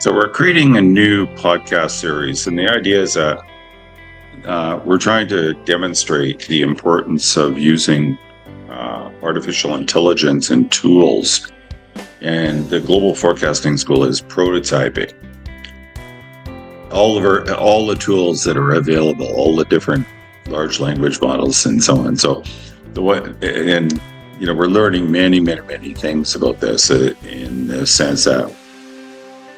So we're creating a new podcast series, and the idea is that we're trying to demonstrate the importance of using artificial intelligence and tools. And the Global Forecasting School is prototyping all the tools that are available, all the different large language models, and so on. So we're learning many things about this in the sense that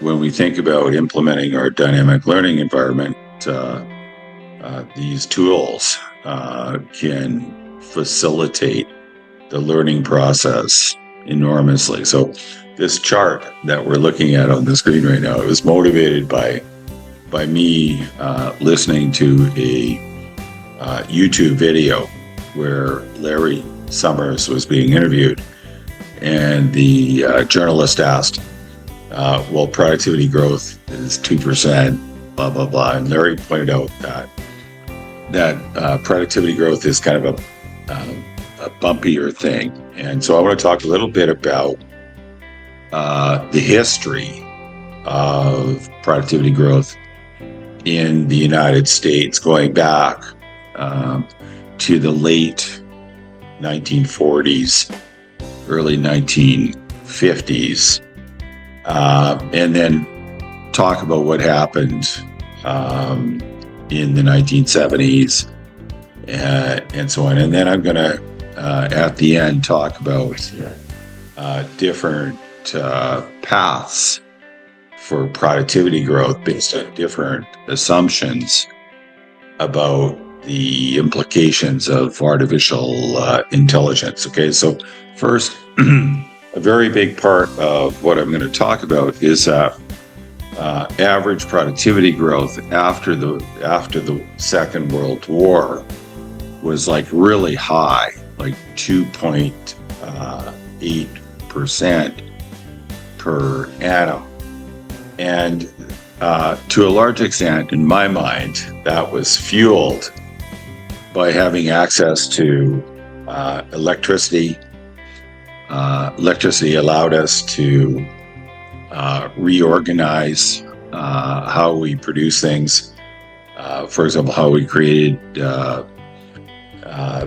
when we think about implementing our dynamic learning environment, these tools can facilitate the learning process enormously. So this chart that we're looking at on the screen right now, it was motivated by me listening to a YouTube video where Larry Summers was being interviewed, and the journalist asked, well, productivity growth is 2%, blah, blah, blah. And Larry pointed out that productivity growth is kind of a bumpier thing. And so I want to talk a little bit about the history of productivity growth in the United States, going back to the late 1940s, early 1950s. And then talk about what happened in the 1970s and so on. And then I'm going to, at the end, talk about different paths for productivity growth based on different assumptions about the implications of artificial intelligence. Okay, so first, a very big part of what I'm going to talk about is average productivity growth after the Second World War was like really high, like 2.8% per annum. And to a large extent, in my mind, that was fueled by having access to electricity. Electricity allowed us to reorganize how we produce things. For example, how we created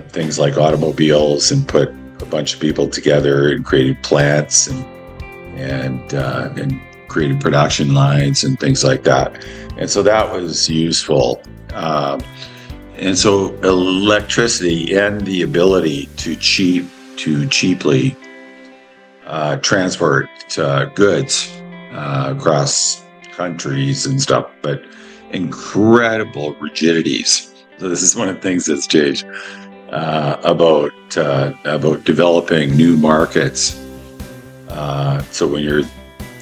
things like automobiles and put a bunch of people together and created plants and created production lines and things like that. And so that was useful. And so electricity and the ability to cheaply transport goods across countries and stuff, but incredible rigidities. So this is one of the things that's changed about developing new markets. So when you're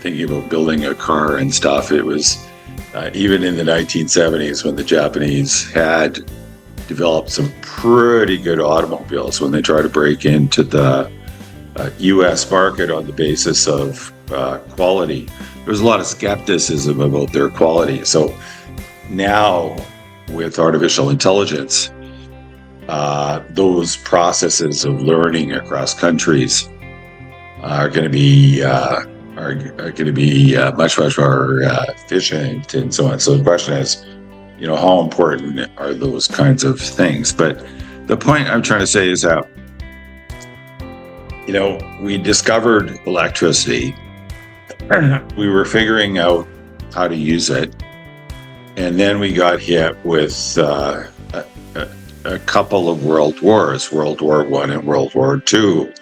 thinking about building a car and stuff, it was even in the 1970s when the Japanese had developed some pretty good automobiles. When they tried to break into the U.S. market on the basis of quality, there was a lot of skepticism about their quality. So now with artificial intelligence, those processes of learning across countries are going to be much more efficient and so on. So the question is, how important are those kinds of things? But the point I'm trying to say is that, we discovered electricity. We were figuring out how to use it. And then we got hit with a couple of world wars, World War I and World War II,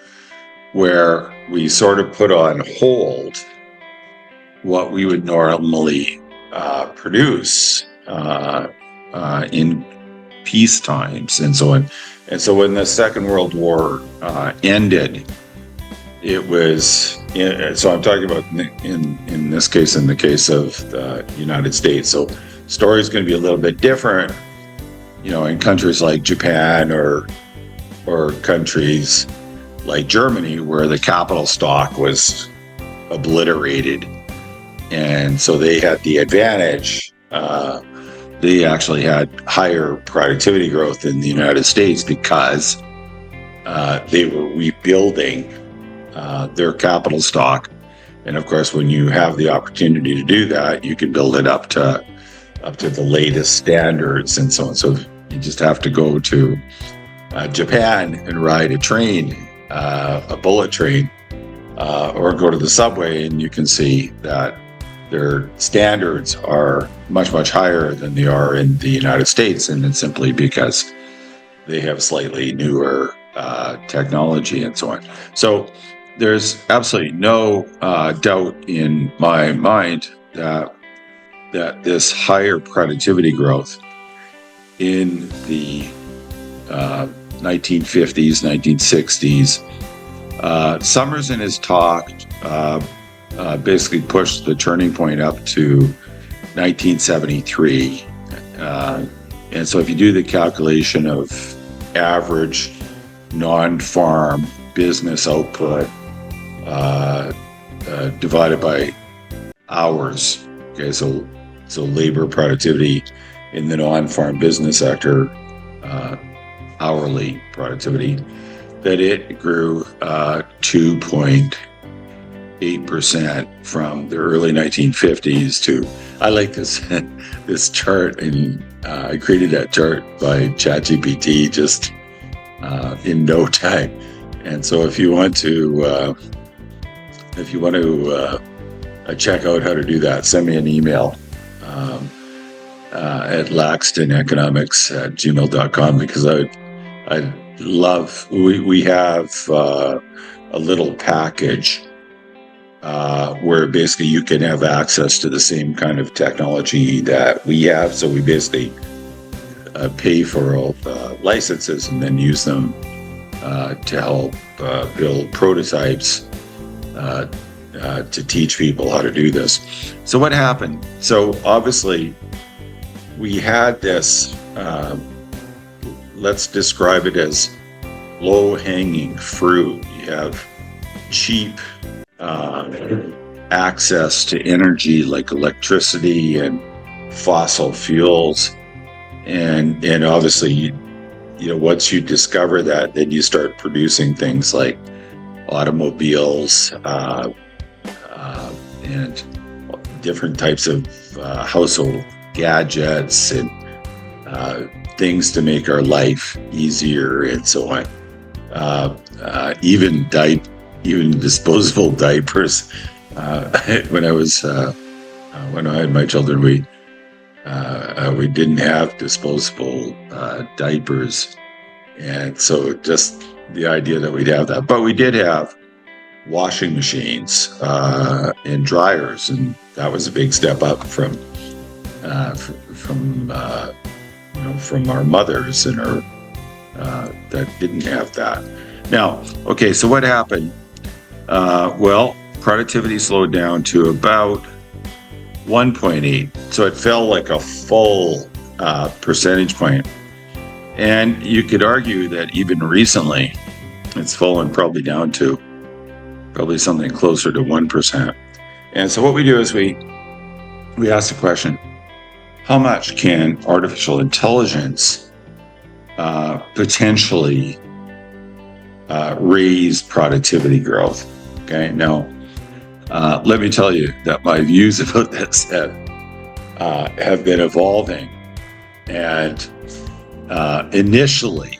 where we sort of put on hold what we would normally produce in peace times and so on. And so when the Second World War ended, it was, so I'm talking about in this case, in the case of the United States. So the story is going to be a little bit different, in countries like Japan or countries like Germany, where the capital stock was obliterated. And so they had the advantage. They actually had higher productivity growth in the United States because they were rebuilding their capital stock And of course, when you have the opportunity to do that, you can build it up to the latest standards and so on. So you just have to go to Japan and ride a train, a bullet train, or go to the subway, and you can see that their standards are much, much higher than they are in the United States. And it's simply because they have slightly newer technology and so on. So there's absolutely no doubt in my mind that this higher productivity growth in the 1950s, 1960s, Summers in his talk basically pushed the turning point up to 1973. And so if you do the calculation of average non-farm business output divided by hours, okay, so labor productivity in the non-farm business sector, hourly productivity, that it grew 2.8% from the early 1950s to, I like this this chart, and I created that chart by ChatGPT just in no time. And so if you want to check out how to do that, send me an email at laxtoneconomics@gmail.com, because I love, we have a little package where basically you can have access to the same kind of technology that we have. So we basically pay for all the licenses and then use them to help build prototypes to teach people how to do this. So what happened? So obviously we had this, let's describe it as low-hanging fruit. You have cheap access to energy like electricity and fossil fuels. And obviously, you know, once you discover that, then you start producing things like automobiles and different types of household gadgets and things to make our life easier and so on. Even disposable diapers. When I had my children, we didn't have disposable diapers, and so just the idea that we'd have that. But we did have washing machines and dryers, and that was a big step up from our mothers and our that didn't have that. Now, okay, so what happened? Well, productivity slowed down to about 1.8. So it fell like a full percentage point. And you could argue that even recently, it's fallen probably down to probably something closer to 1%. And so what we do is we ask the question, how much can artificial intelligence potentially raise productivity growth? Okay, now let me tell you that my views about this have been evolving. And initially,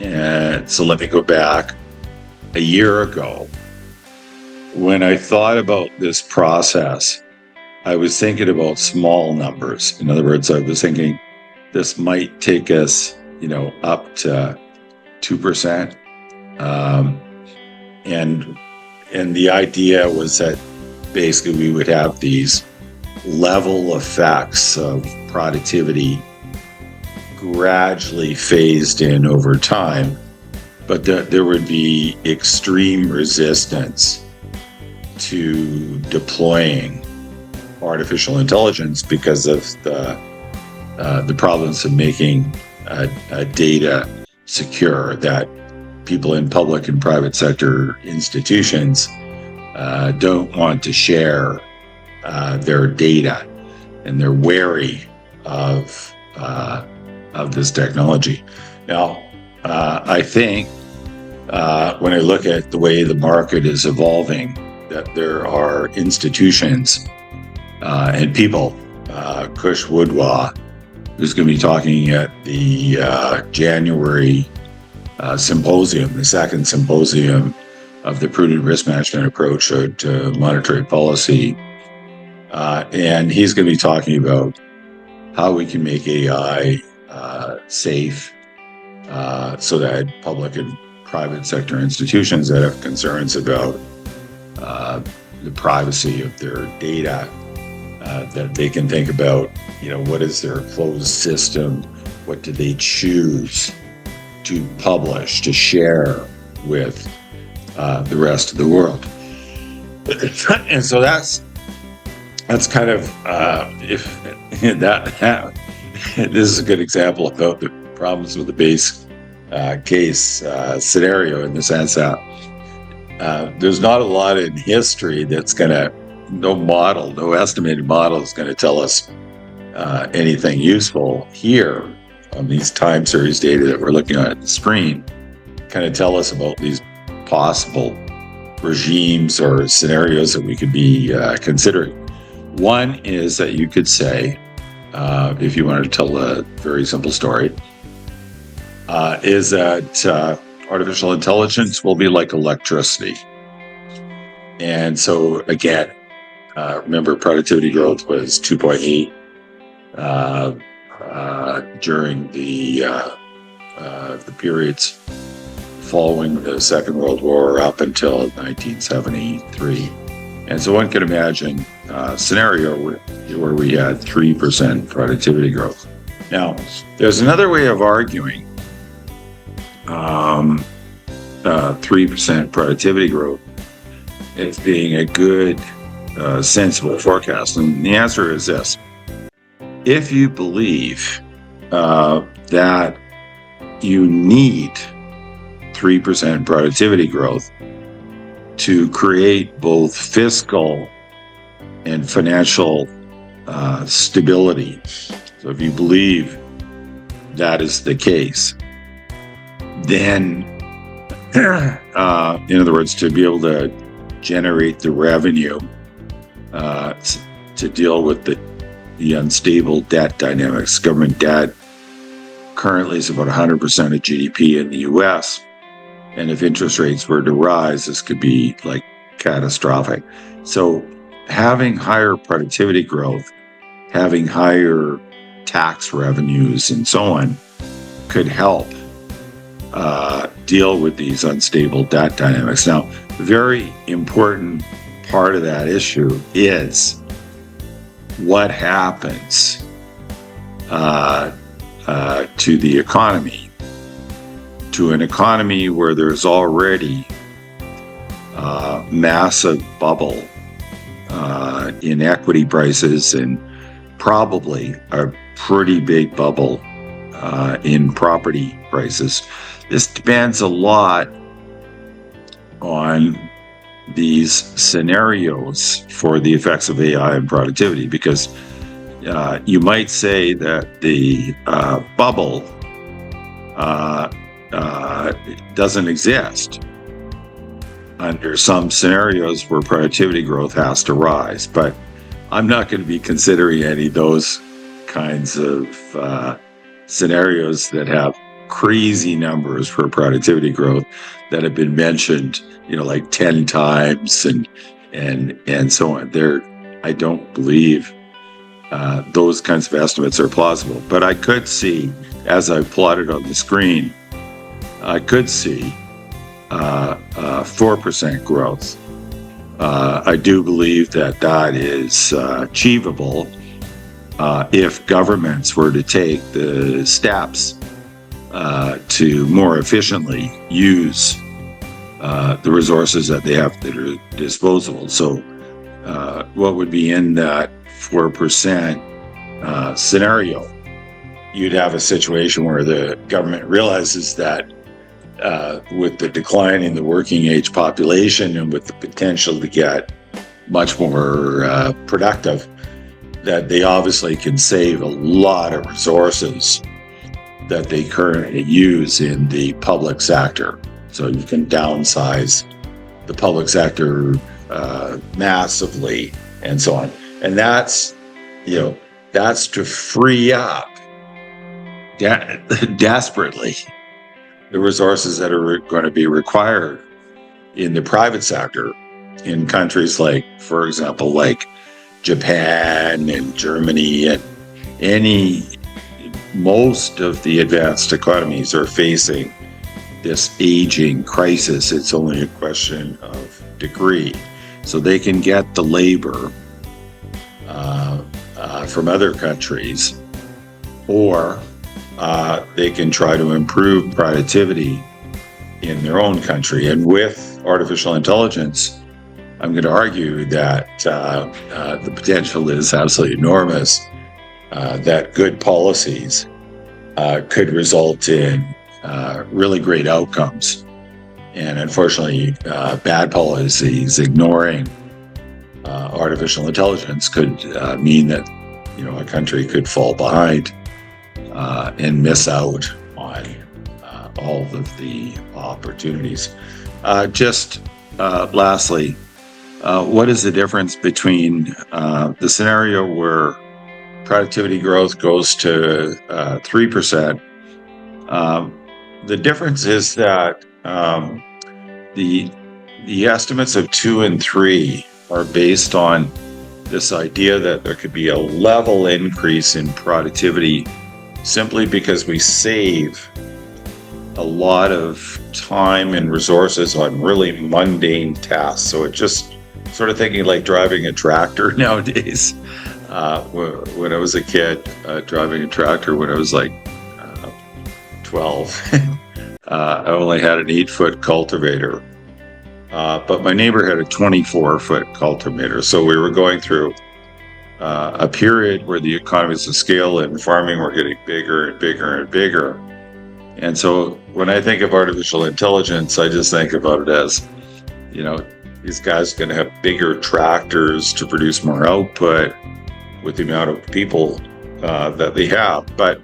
and so let me go back a year ago, when I thought about this process, I was thinking about small numbers. In other words, I was thinking this might take us, up to 2%. And the idea was that basically we would have these level effects of productivity gradually phased in over time, but there would be extreme resistance to deploying artificial intelligence because of the problems of making data secure, that people in public and private sector institutions don't want to share their data, and they're wary of this technology. Now, I think when I look at the way the market is evolving, that there are institutions and people. Kush Woodwa, who's going to be talking at the January symposium, the second symposium of the prudent risk management approach to monetary policy. And he's going to be talking about how we can make AI safe so that public and private sector institutions that have concerns about the privacy of their data, that they can think about, what is their closed system? What do they choose to publish, to share with the rest of the world? And so that's kind of if that this is a good example about the problems with the base case scenario, in the sense that there's not a lot in history that's no estimated model is going to tell us anything useful here on these time series data that we're looking at the screen, kind of tell us about these possible regimes or scenarios that we could be considering. One is that you could say, if you wanted to tell a very simple story, is that artificial intelligence will be like electricity. And so again, remember, productivity growth was 2.8 during the periods following the Second World War up until 1973. And so one could imagine a scenario where we had 3% productivity growth. Now, there's another way of arguing 3% productivity growth as being a good, sensible forecast. And the answer is this. If you believe that you need 3% productivity growth to create both fiscal and financial stability, so if you believe that is the case, then, in other words, to be able to generate the revenue to deal with the unstable debt dynamics. Government debt currently is about 100% of GDP in the US. And if interest rates were to rise, this could be like catastrophic. So having higher productivity growth, having higher tax revenues and so on could help deal with these unstable debt dynamics. Now, a very important part of that issue is what happens to the economy, to an economy where there's already a massive bubble in equity prices and probably a pretty big bubble in property prices. This depends a lot on these scenarios for the effects of AI and productivity, because you might say that the bubble doesn't exist under some scenarios where productivity growth has to rise. But I'm not going to be considering any of those kinds of scenarios that have crazy numbers for productivity growth that have been mentioned, like 10 times and so on. I don't believe those kinds of estimates are plausible. But I could see, as I plotted on the screen, I could see 4% growth. I do believe that is achievable if governments were to take the steps to more efficiently use the resources that they have at their disposal. So what would be in that 4% scenario? You'd have a situation where the government realizes that with the decline in the working age population and with the potential to get much more productive, that they obviously can save a lot of resources that they currently use in the public sector. So you can downsize the public sector massively, and so on. And that's to free up desperately the resources that are going to be required in the private sector in countries like, for example, like Japan and Germany and most of the advanced economies are facing this aging crisis. It's only a question of degree. So they can get the labor from other countries, or they can try to improve productivity in their own country. And with artificial intelligence, I'm going to argue that the potential is absolutely enormous, that good policies could result in really great outcomes. And unfortunately, bad policies ignoring artificial intelligence could mean that a country could fall behind and miss out on all of the opportunities. Lastly, what is the difference between the scenario where productivity growth goes to 3%? The difference is that the estimates of 2 and 3 are based on this idea that there could be a level increase in productivity simply because we save a lot of time and resources on really mundane tasks. So it's just sort of thinking like driving a tractor nowadays. When I was a kid, driving a tractor when I was like 12, I only had an 8-foot cultivator. But my neighbor had a 24-foot cultivator. So we were going through a period where the economies of scale and farming were getting bigger and bigger and bigger. And so when I think of artificial intelligence, I just think about it as, these guys are going to have bigger tractors to produce more output with the amount of people that they have. But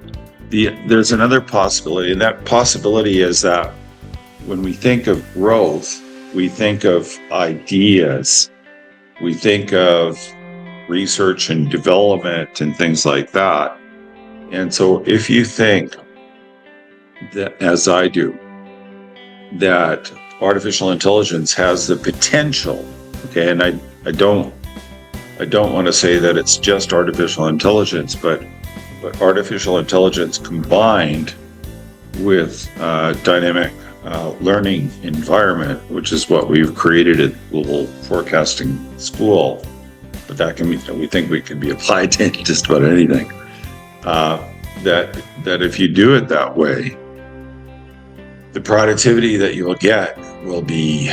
there's another possibility, and that possibility is that when we think of growth, we think of ideas, we think of research and development and things like that. And so if you think that, as I do, that artificial intelligence has the potential, okay, and I don't want to say that it's just artificial intelligence, but artificial intelligence combined with dynamic learning environment, which is what we've created at Global Forecasting School, but we think we can be applied to just about anything. That if you do it that way, the productivity that you will get will be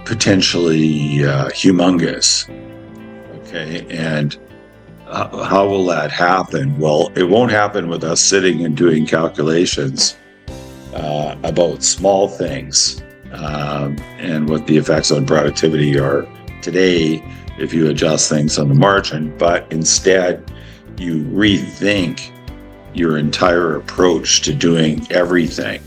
potentially humongous. Okay, and how will that happen? Well, it won't happen with us sitting and doing calculations about small things and what the effects on productivity are today if you adjust things on the margin, but instead you rethink your entire approach to doing everything,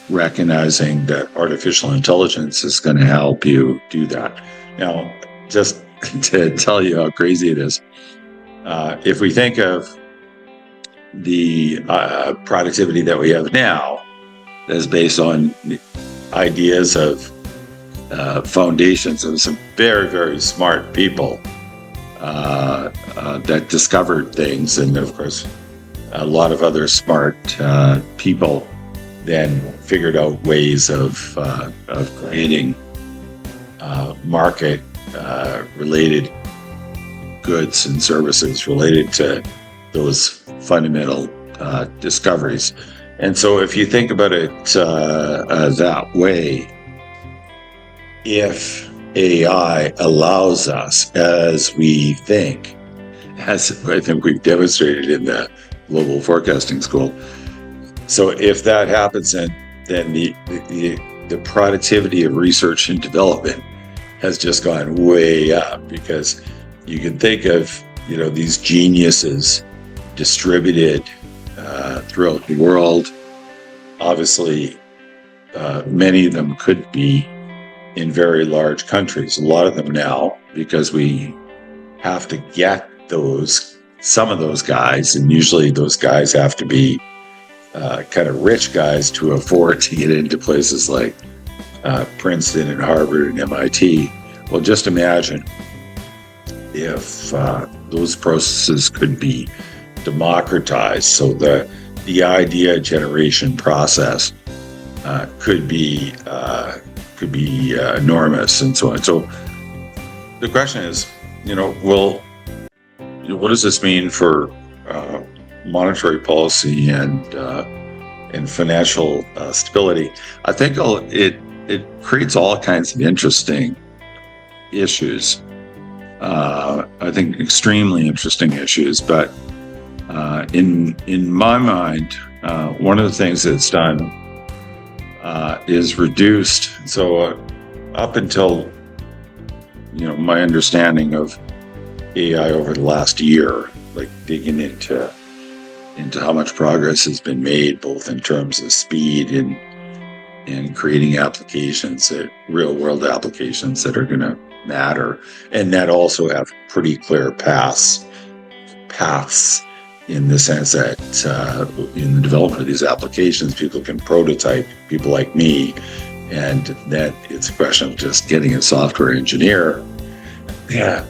recognizing that artificial intelligence is going to help you do that. Now, just to tell you how crazy it is, if we think of the productivity that we have now as based on ideas of foundations of some very, very smart people that discovered things, and of course a lot of other smart people then figured out ways of creating market related goods and services related to those fundamental discoveries. And so if you think about it that way, if AI allows us, as we think, as I think we've demonstrated in the Global Forecasting School, so if that happens, then the productivity of research and development has just gone way up, because you can think of these geniuses distributed throughout the world. Obviously, many of them could be in very large countries, a lot of them now, because we have to get some of those guys, and usually those guys have to be kind of rich guys to afford to get into places like Princeton and Harvard and MIT. Well, just imagine if those processes could be democratized, so the idea generation process could be enormous, and so on. So the question is, what does this mean for monetary policy and financial stability? I think it creates all kinds of interesting issues. I think extremely interesting issues. But in my mind, one of the things that's done is reduced. So up until my understanding of AI over the last year, like digging into how much progress has been made, both in terms of speed and creating applications, real world applications that are going to matter, and that also have pretty clear paths in the sense that in the development of these applications, people can prototype, people like me, and that it's a question of just getting a software engineer,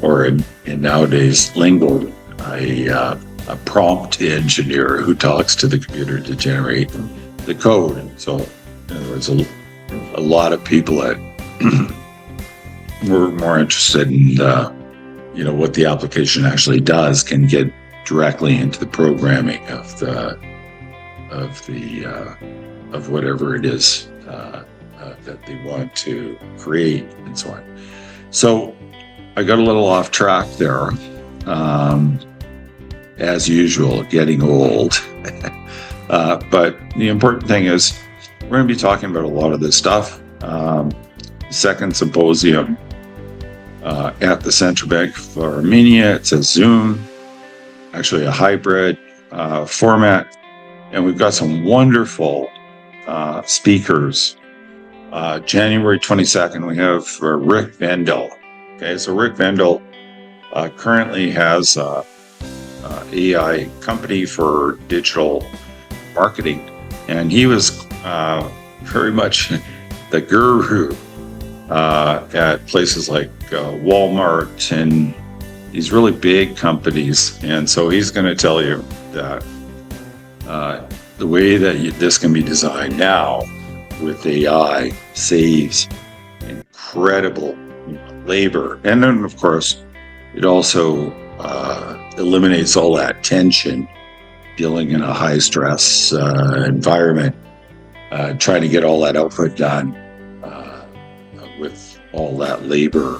or in nowadays lingo, a prompt engineer who talks to the computer to generate the code. And so, in other words, a lot of people that were more interested in what the application actually does can get directly into the programming of whatever it is that they want to create, and so on. So I got a little off track there. As usual, getting old. But the important thing is we're going to be talking about a lot of this stuff. Second symposium at the Central Bank of Armenia. It's a Zoom, actually a hybrid format. And we've got some wonderful speakers. January 22nd, we have Rick Vendel. Okay, so Rick Vendel currently has AI company for digital marketing, and he was very much the guru at places like Walmart and these really big companies. And so he's going to tell you that the way that this can be designed now with AI saves incredible labor, and then of course it also eliminates all that tension dealing in a high stress environment, trying to get all that output done with all that labor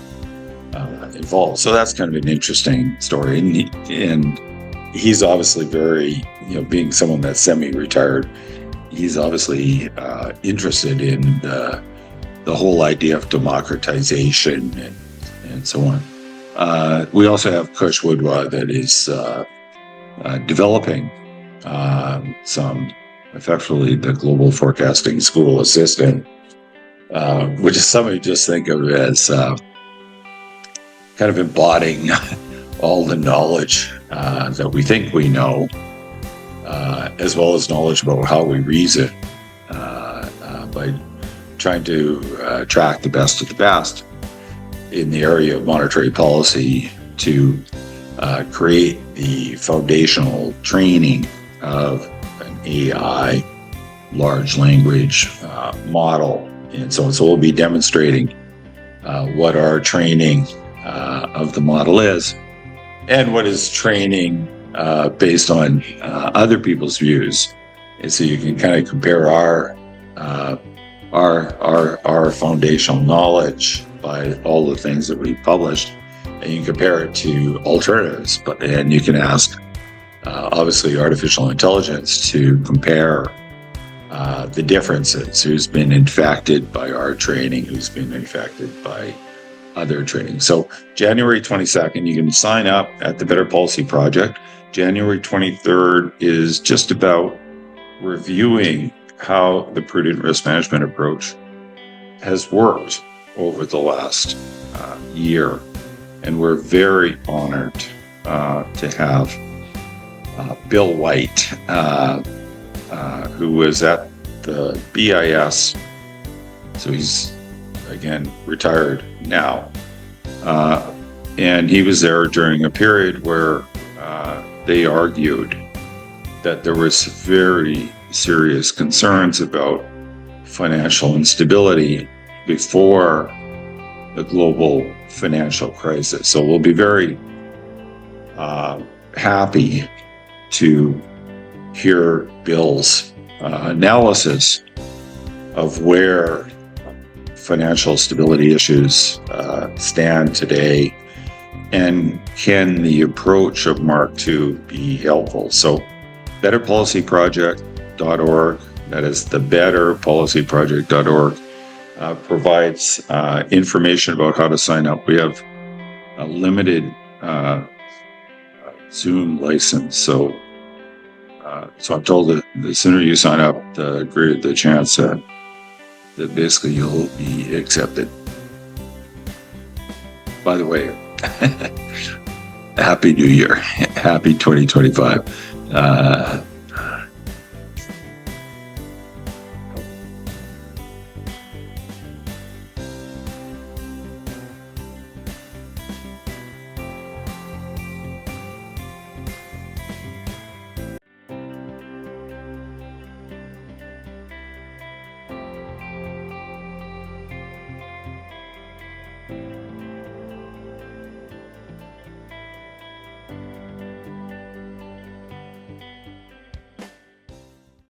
involved. So that's kind of an interesting story, and he's obviously very, being someone that's semi-retired, he's obviously interested in the whole idea of democratization and so on. We also have Kush Woodwa that is developing some, effectively, the Global Forecasting School Assistant, which is somebody just think of as kind of embodying all the knowledge that we think we know, as well as knowledge about how we reason, by trying to attract the best of the best in the area of monetary policy to create the foundational training of an AI large language model. And so we'll be demonstrating what our training of the model is, and what is training based on other people's views. And so you can kind of compare our foundational knowledge by all the things that we published, and you can compare it to alternatives. And you can ask, obviously, artificial intelligence to compare the differences. Who's been infected by our training? Who's been infected by other training? So January 22nd, you can sign up at the Better Policy Project. January 23rd is just about reviewing how the prudent risk management approach has worked over the last year. And we're very honored to have Bill White, who was at the BIS. So he's, again, retired now. And he was there during a period where they argued that there was very serious concerns about financial instability before the global financial crisis. So we'll be very happy to hear Bill's analysis of where financial stability issues stand today, and can the approach of Mark II be helpful? So betterpolicyproject.org, that is the betterpolicyproject.org, provides information about how to sign up. We have a limited Zoom license, so I'm told that the sooner you sign up, the greater the chance that basically you'll be accepted. By the way, Happy New Year. Happy 2025.